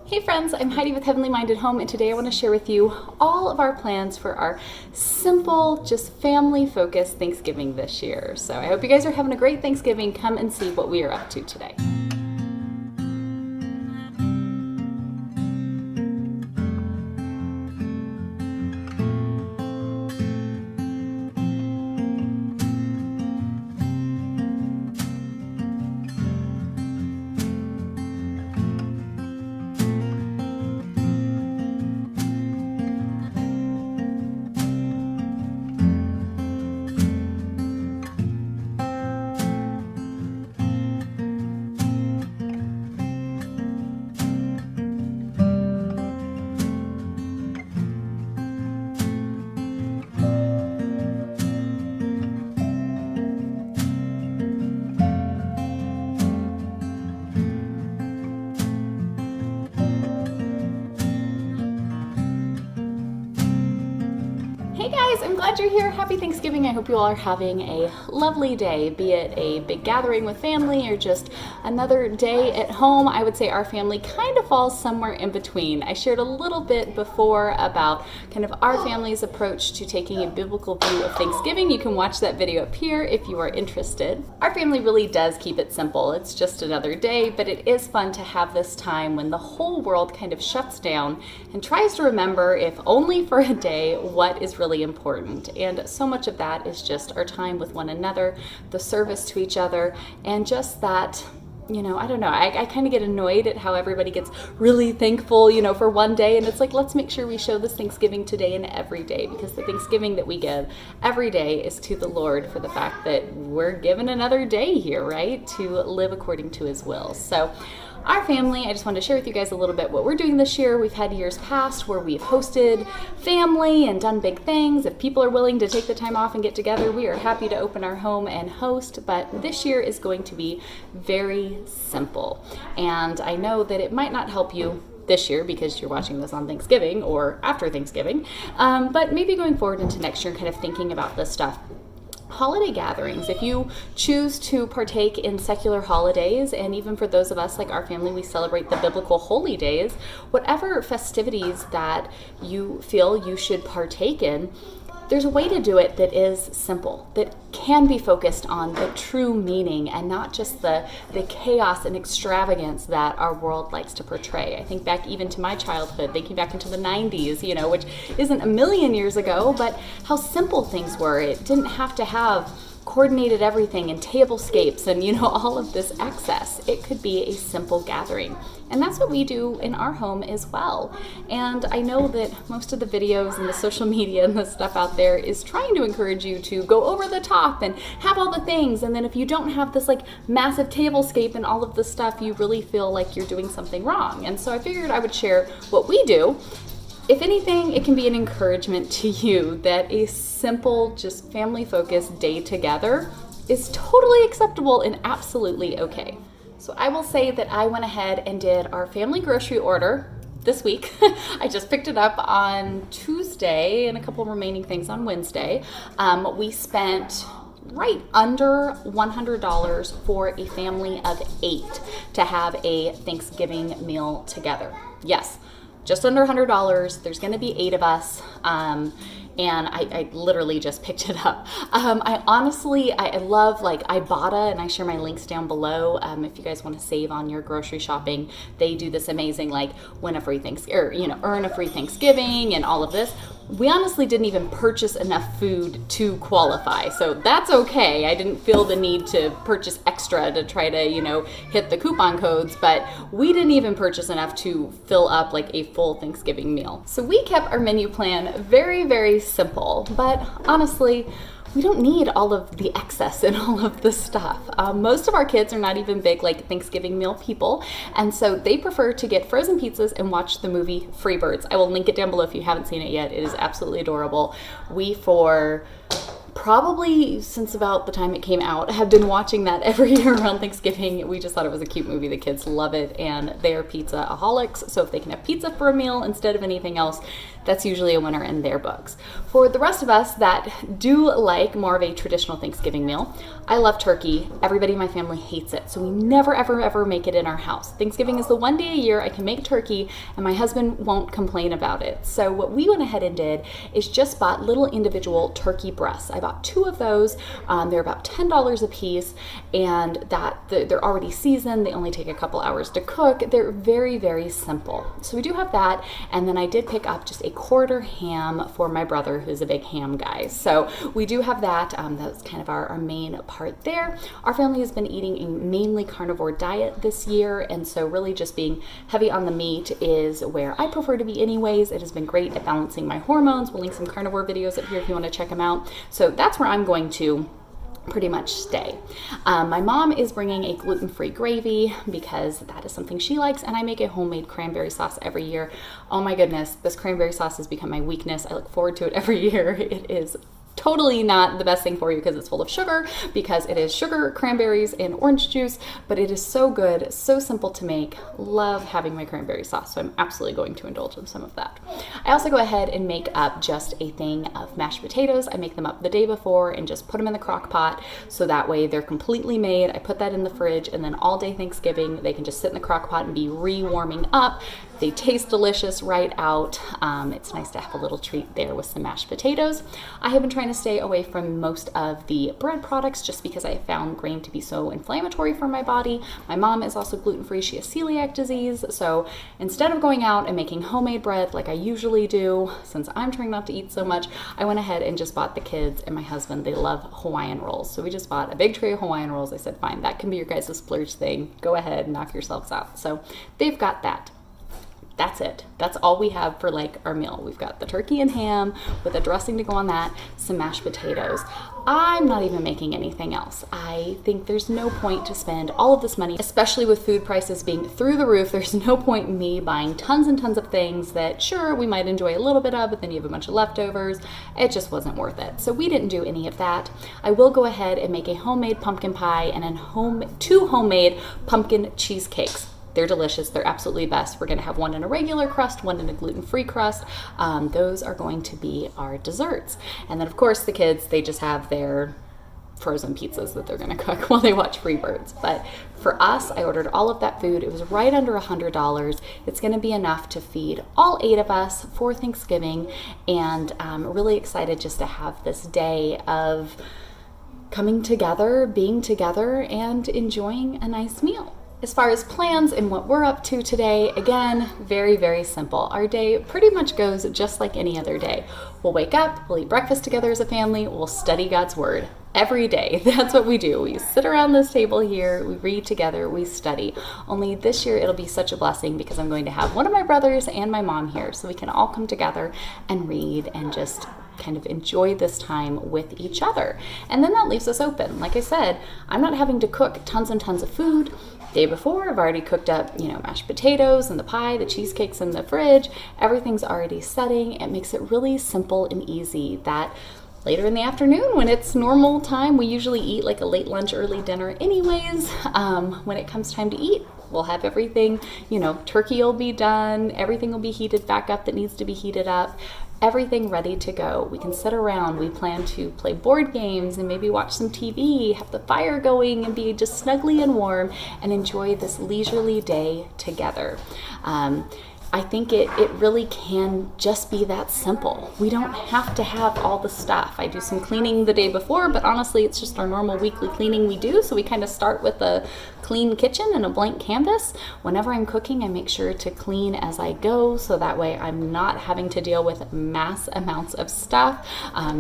Hey friends, I'm Heidi with Heavenly Minded Home, and today I want to share with you all of our plans for our simple, just family-focused Thanksgiving this year. So I hope you guys are having a great Thanksgiving. Come and see what we are up to today. Hey guys, I'm glad you're here. Happy Thanksgiving. I hope you all are having a lovely day, be it a big gathering with family or just another day at home. I would say our family kind of falls somewhere in between. I shared a little bit before about kind of our family's approach to taking a biblical view of Thanksgiving. You can watch that video up here if you are interested. Our family really does keep it simple. It's just another day, but it is fun to have this time when the whole world kind of shuts down and tries to remember, if only for a day, what is really important. And so much of that is just our time with one another, the service to each other, and just that, I don't know, I kind of get annoyed at how everybody gets really thankful, for one day. And it's like, let's make sure we show this Thanksgiving today and every day, because the Thanksgiving that we give every day is to the Lord for the fact that we're given another day here, right? To live according to His will. So our family, I just wanted to share with you guys a little bit what we're doing this year. We've had years past where we've hosted family and done big things. If people are willing to take the time off and get together, we are happy to open our home and host. But this year is going to be very simple. And I know that it might not help you this year because you're watching this on Thanksgiving or after Thanksgiving, but maybe going forward into next year, kind of thinking about this stuff. Holiday gatherings, if you choose to partake in secular holidays, and even for those of us like our family, we celebrate the biblical holy days, whatever festivities that you feel you should partake in, there's a way to do it that is simple, that can be focused on the true meaning and not just the chaos and extravagance that our world likes to portray. I think back even to my childhood, thinking back into the 90s, which isn't a million years ago, but how simple things were. It didn't have to have coordinated everything and tablescapes and all of this excess. It could be a simple gathering, and that's what we do in our home as well. And I know that most of the videos and the social media and the stuff out there is trying to encourage you to go over the top and have all the things, and then if you don't have this massive tablescape and all of this stuff, you really feel like you're doing something wrong. And so I figured I would share what we do. If anything, it can be an encouragement to you that a simple, just family-focused day together is totally acceptable and absolutely okay. So I will say that I went ahead and did our family grocery order this week. I just picked it up on Tuesday and a couple remaining things on Wednesday. We spent right under $100 for a family of 8 to have a Thanksgiving meal together. Yes. Just under $100. There's going to be 8 of us. And I literally just picked it up. I love Ibotta, and I share my links down below. If you guys want to save on your grocery shopping, they do this amazing win a free earn a free Thanksgiving and all of this. We honestly didn't even purchase enough food to qualify, so that's okay. I didn't feel the need to purchase extra to try to, hit the coupon codes, but we didn't even purchase enough to fill up a full Thanksgiving meal. So we kept our menu plan very, very simple, but honestly, we don't need all of the excess and all of the stuff. Most of our kids are not even big Thanksgiving meal people, and so they prefer to get frozen pizzas and watch the movie Freebirds. I will link it down below if you haven't seen it yet. It is absolutely adorable. We, for probably since about the time it came out. I have been watching that every year around Thanksgiving. We just thought it was a cute movie. The kids love it, and they are pizza-aholics, so if they can have pizza for a meal instead of anything else, that's usually a winner in their books. For the rest of us that do like more of a traditional Thanksgiving meal, I love turkey. Everybody in my family hates it, so we never, ever, ever make it in our house. Thanksgiving is the one day a year I can make turkey, and my husband won't complain about it. So what we went ahead and did is just bought little individual turkey breasts. I bought 2 of those. They're about $10 a piece, and they're already seasoned. They only take a couple hours to cook. They're very, very simple. So we do have that, and then I did pick up just a quarter ham for my brother, who's a big ham guy. So we do have that. That's kind of our main part there. Our family has been eating a mainly carnivore diet this year, and so really just being heavy on the meat is where I prefer to be anyways. It has been great at balancing my hormones. We'll link some carnivore videos up here if you want to check them out. So that's where I'm going to pretty much stay. My mom is bringing a gluten-free gravy because that is something she likes, and I make a homemade cranberry sauce every year. Oh my goodness, this cranberry sauce has become my weakness. I look forward to it every year. It is totally not the best thing for you because it's full of sugar, because it is sugar, cranberries, and orange juice, but it is so good, so simple to make. Love having my cranberry sauce, so I'm absolutely going to indulge in some of that. I also go ahead and make up just a thing of mashed potatoes. I make them up the day before and just put them in the crock pot, so that way they're completely made. I put that in the fridge, and then all day Thanksgiving, they can just sit in the crock pot and be re-warming up. They taste delicious right out. It's nice to have a little treat there with some mashed potatoes. I have been trying to stay away from most of the bread products just because I found grain to be so inflammatory for my body. My mom is also gluten-free. She has celiac disease. So instead of going out and making homemade bread like I usually do, since I'm trying not to eat so much, I went ahead and just bought the kids and my husband. They love Hawaiian rolls. So we just bought a big tray of Hawaiian rolls. I said, fine, that can be your guys' splurge thing. Go ahead and knock yourselves out. So they've got that. That's it. That's all we have for like our meal. We've got the turkey and ham with a dressing to go on that, some mashed potatoes. I'm not even making anything else. I think there's no point to spend all of this money, especially with food prices being through the roof. There's no point in me buying tons and tons of things that sure, we might enjoy a little bit of, but then you have a bunch of leftovers. It just wasn't worth it. So we didn't do any of that. I will go ahead and make a homemade pumpkin pie and 2 homemade pumpkin cheesecakes. They're delicious. They're absolutely best. We're going to have one in a regular crust, one in a gluten-free crust. Those are going to be our desserts. And then, of course, the kids, they just have their frozen pizzas that they're going to cook while they watch Freebirds. But for us, I ordered all of that food. It was right under $100. It's going to be enough to feed all 8 of us for Thanksgiving. And I'm really excited just to have this day of coming together, being together, and enjoying a nice meal. As far as plans and what we're up to today, again, very, very simple. Our day pretty much goes just like any other day. We'll wake up, we'll eat breakfast together as a family, we'll study God's Word every day. That's what we do. We sit around this table here, we read together, we study. Only this year it'll be such a blessing because I'm going to have one of my brothers and my mom here so we can all come together and read and just kind of enjoy this time with each other. And then that leaves us open. Like I said, I'm not having to cook tons and tons of food. Day before, I've already cooked up, mashed potatoes and the pie, the cheesecakes in the fridge. Everything's already setting. It makes it really simple and easy that later in the afternoon when it's normal time, we usually eat like a late lunch, early dinner anyways. When it comes time to eat, we'll have everything, turkey will be done. Everything will be heated back up that needs to be heated up. Everything ready to go. We can sit around. We plan to play board games and maybe watch some TV, have the fire going and be just snugly and warm and enjoy this leisurely day together. I think it really can just be that simple. We don't have to have all the stuff. I do some cleaning the day before, but honestly, it's just our normal weekly cleaning we do. So we kind of start with a clean kitchen and a blank canvas. Whenever I'm cooking, I make sure to clean as I go. So that way I'm not having to deal with mass amounts of stuff.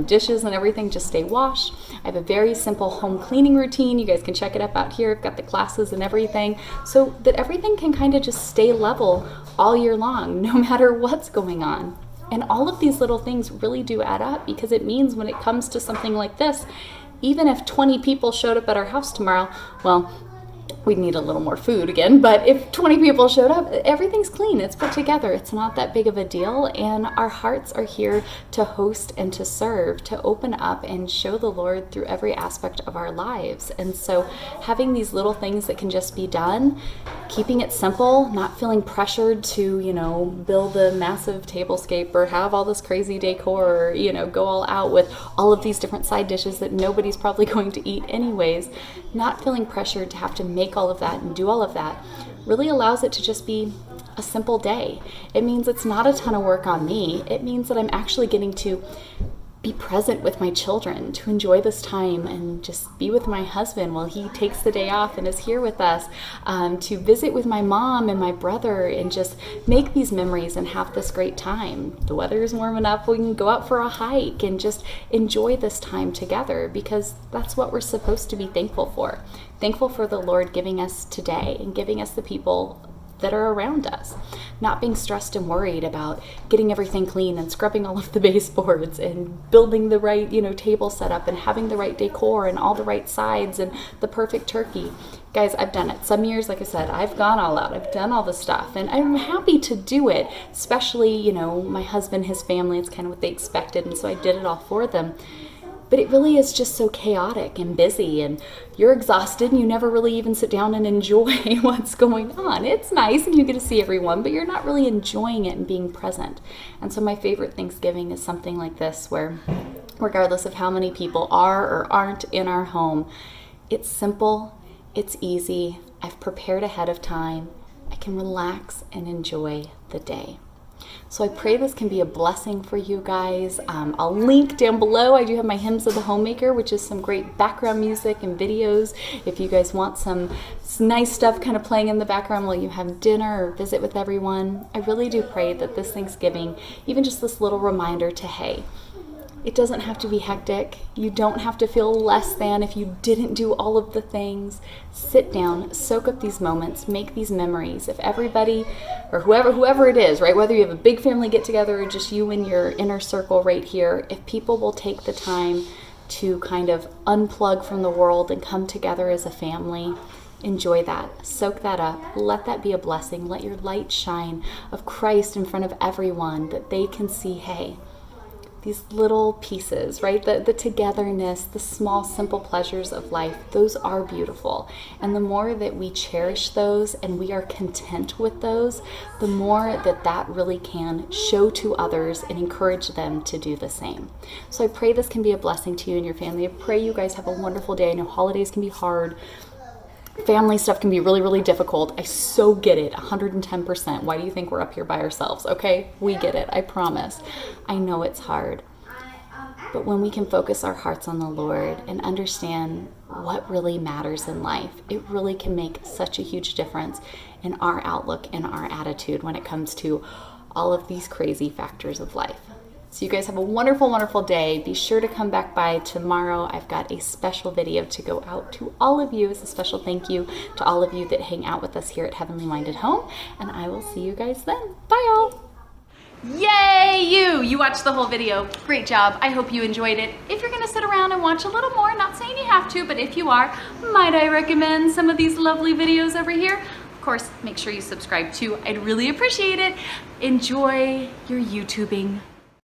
Dishes and everything just stay washed. I have a very simple home cleaning routine. You guys can check it up out here. I've got the classes and everything so that everything can kind of just stay level all year long, no matter what's going on. And all of these little things really do add up because it means when it comes to something like this, even if 20 people showed up at our house tomorrow, well, we'd need a little more food again, but if 20 people showed up, everything's clean, it's put together, it's not that big of a deal, and our hearts are here to host and to serve, to open up and show the Lord through every aspect of our lives. And so having these little things that can just be done, keeping it simple, not feeling pressured to, build a massive tablescape or have all this crazy decor or, go all out with all of these different side dishes that nobody's probably going to eat anyways, not feeling pressured to have to make all of that and do all of that really allows it to just be a simple day. It means it's not a ton of work on me. It means that I'm actually getting to be present with my children, to enjoy this time and just be with my husband while he takes the day off and is here with us, to visit with my mom and my brother and just make these memories and have this great time. The weather is warm enough, we can go out for a hike and just enjoy this time together, because that's what we're supposed to be thankful for. Thankful for the Lord giving us today and giving us the people that are around us, not being stressed and worried about getting everything clean and scrubbing all of the baseboards and building the right, table setup and having the right decor and all the right sides and the perfect turkey. Guys, I've done it. Some years, like I said, I've gone all out. I've done all the stuff and I'm happy to do it, especially, my husband, his family, it's kind of what they expected. And so I did it all for them. But it really is just so chaotic and busy, and you're exhausted and you never really even sit down and enjoy what's going on. It's nice and you get to see everyone, but you're not really enjoying it and being present. And so my favorite Thanksgiving is something like this, where regardless of how many people are or aren't in our home, it's simple, it's easy, I've prepared ahead of time, I can relax and enjoy the day. So I pray this can be a blessing for you guys. I'll link down below. I do have my Hymns of the Homemaker, which is some great background music and videos. If you guys want some nice stuff kind of playing in the background while you have dinner or visit with everyone, I really do pray that this Thanksgiving, even just this little reminder to, hey, it doesn't have to be hectic. You don't have to feel less than if you didn't do all of the things. Sit down, soak up these moments, make these memories. If everybody, or whoever it is, right, whether you have a big family get together or just you and your inner circle right here, if people will take the time to kind of unplug from the world and come together as a family, enjoy that, soak that up, let that be a blessing. Let your light shine of Christ in front of everyone, that they can see, hey, these little pieces, right? The togetherness, the small, simple pleasures of life, those are beautiful. And the more that we cherish those and we are content with those, the more that really can show to others and encourage them to do the same. So I pray this can be a blessing to you and your family. I pray you guys have a wonderful day. I know holidays can be hard. Family stuff can be really, really difficult. I so get it, 110%. Why do you think we're up here by ourselves? Okay, we get it, I promise. I know it's hard. But when we can focus our hearts on the Lord and understand what really matters in life, it really can make such a huge difference in our outlook and our attitude when it comes to all of these crazy factors of life. So you guys have a wonderful, wonderful day. Be sure to come back by tomorrow. I've got a special video to go out to all of you as a special thank you to all of you that hang out with us here at Heavenly Minded Home. And I will see you guys then. Bye, y'all. Yay, you watched the whole video. Great job. I hope you enjoyed it. If you're gonna sit around and watch a little more, not saying you have to, but if you are, might I recommend some of these lovely videos over here? Of course, make sure you subscribe too. I'd really appreciate it. Enjoy your YouTubing.